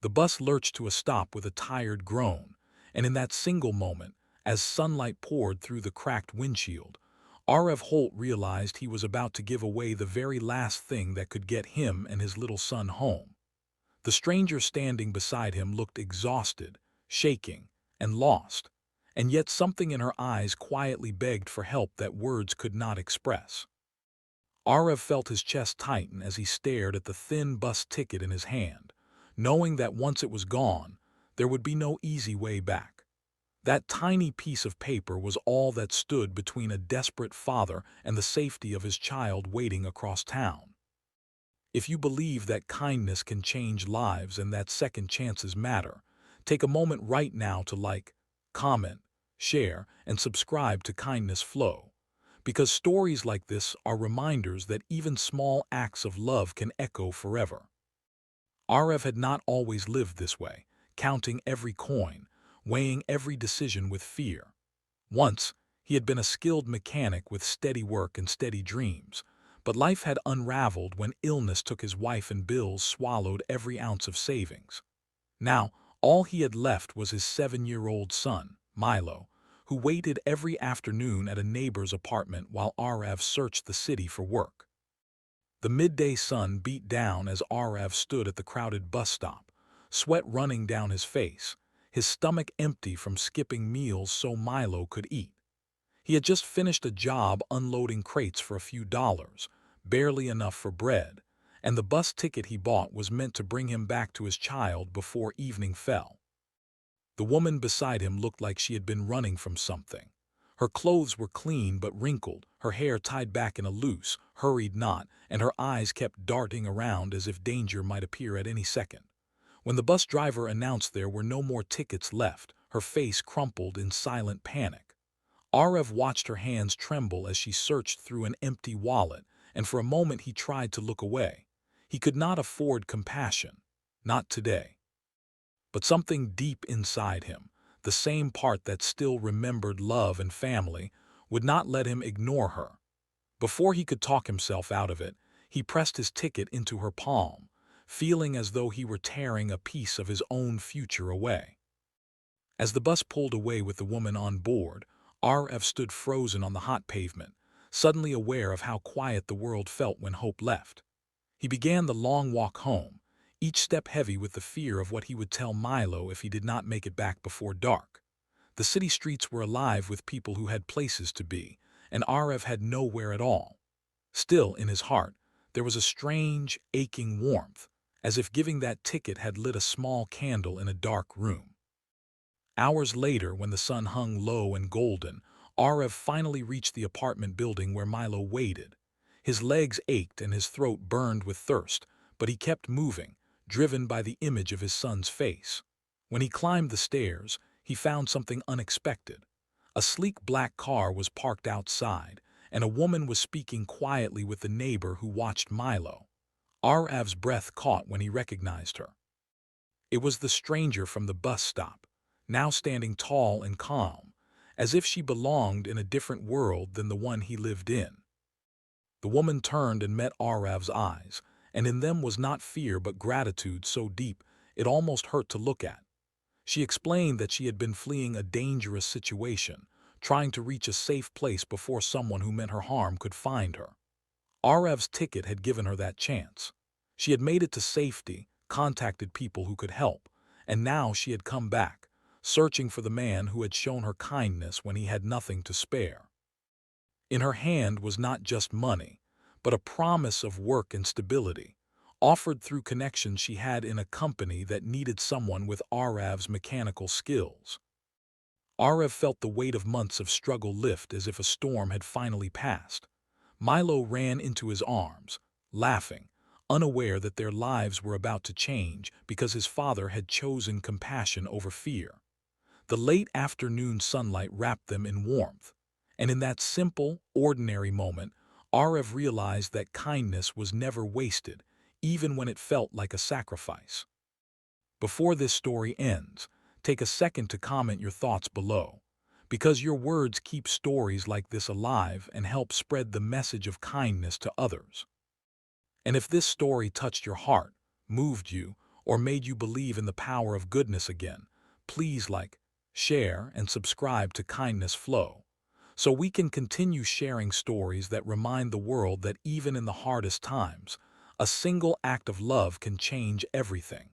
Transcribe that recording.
The bus lurched to a stop with a tired groan, and in that single moment, as sunlight poured through the cracked windshield, R.F. Holt realized he was about to give away the very last thing that could get him and his little son home. The stranger standing beside him looked exhausted, shaking, and lost, and yet something in her eyes quietly begged for help that words could not express. R.F. felt his chest tighten as he stared at the thin bus ticket in his hand, knowing that once it was gone, there would be no easy way back. That tiny piece of paper was all that stood between a desperate father and the safety of his child waiting across town. If you believe that kindness can change lives and that second chances matter, take a moment right now to like, comment, share, and subscribe to Kindness Flow. Because stories like this are reminders that even small acts of love can echo forever. RF had not always lived this way, counting every coin, weighing every decision with fear. Once, he had been a skilled mechanic with steady work and steady dreams, but life had unraveled when illness took his wife and bills swallowed every ounce of savings. Now, all he had left was his 7-year-old son, Milo, who waited every afternoon at a neighbor's apartment while RF searched the city for work. The midday sun beat down as RF stood at the crowded bus stop, sweat running down his face, his stomach empty from skipping meals so Milo could eat. He had just finished a job unloading crates for a few dollars, barely enough for bread, and the bus ticket he bought was meant to bring him back to his child before evening fell. The woman beside him looked like she had been running from something. Her clothes were clean but wrinkled, her hair tied back in a loose, hurried knot, and her eyes kept darting around as if danger might appear at any second. When the bus driver announced there were no more tickets left, her face crumpled in silent panic. Arev watched her hands tremble as she searched through an empty wallet, and for a moment he tried to look away. He could not afford compassion. Not today. But something deep inside him, the same part that still remembered love and family, would not let him ignore her. Before he could talk himself out of it, he pressed his ticket into her palm, feeling as though he were tearing a piece of his own future away. As the bus pulled away with the woman on board, RF stood frozen on the hot pavement, suddenly aware of how quiet the world felt when Hope left. He began the long walk home, each step heavy with the fear of what he would tell Milo if he did not make it back before dark. The city streets were alive with people who had places to be, and RF had nowhere at all. Still, in his heart, there was a strange, aching warmth, as if giving that ticket had lit a small candle in a dark room. Hours later, when the sun hung low and golden, RF finally reached the apartment building where Milo waited. His legs ached and his throat burned with thirst, but he kept moving, driven by the image of his son's face. When he climbed the stairs, he found something unexpected. A sleek black car was parked outside, and a woman was speaking quietly with the neighbor who watched Milo. RF's breath caught when he recognized her. It was the stranger from the bus stop, now standing tall and calm, as if she belonged in a different world than the one he lived in. The woman turned and met Arav's eyes, and in them was not fear but gratitude so deep it almost hurt to look at. She explained that she had been fleeing a dangerous situation, trying to reach a safe place before someone who meant her harm could find her. Arav's ticket had given her that chance. She had made it to safety, contacted people who could help, and now she had come back, searching for the man who had shown her kindness when he had nothing to spare. In her hand was not just money, but a promise of work and stability, offered through connections she had in a company that needed someone with Arav's mechanical skills. Arav felt the weight of months of struggle lift as if a storm had finally passed. Milo ran into his arms, laughing, unaware that their lives were about to change because his father had chosen compassion over fear. The late afternoon sunlight wrapped them in warmth, and in that simple, ordinary moment, Arav realized that kindness was never wasted, even when it felt like a sacrifice. Before this story ends, take a second to comment your thoughts below, because your words keep stories like this alive and help spread the message of kindness to others. And if this story touched your heart, moved you, or made you believe in the power of goodness again, please like, share, and subscribe to Kindness Flow, so we can continue sharing stories that remind the world that even in the hardest times, a single act of love can change everything.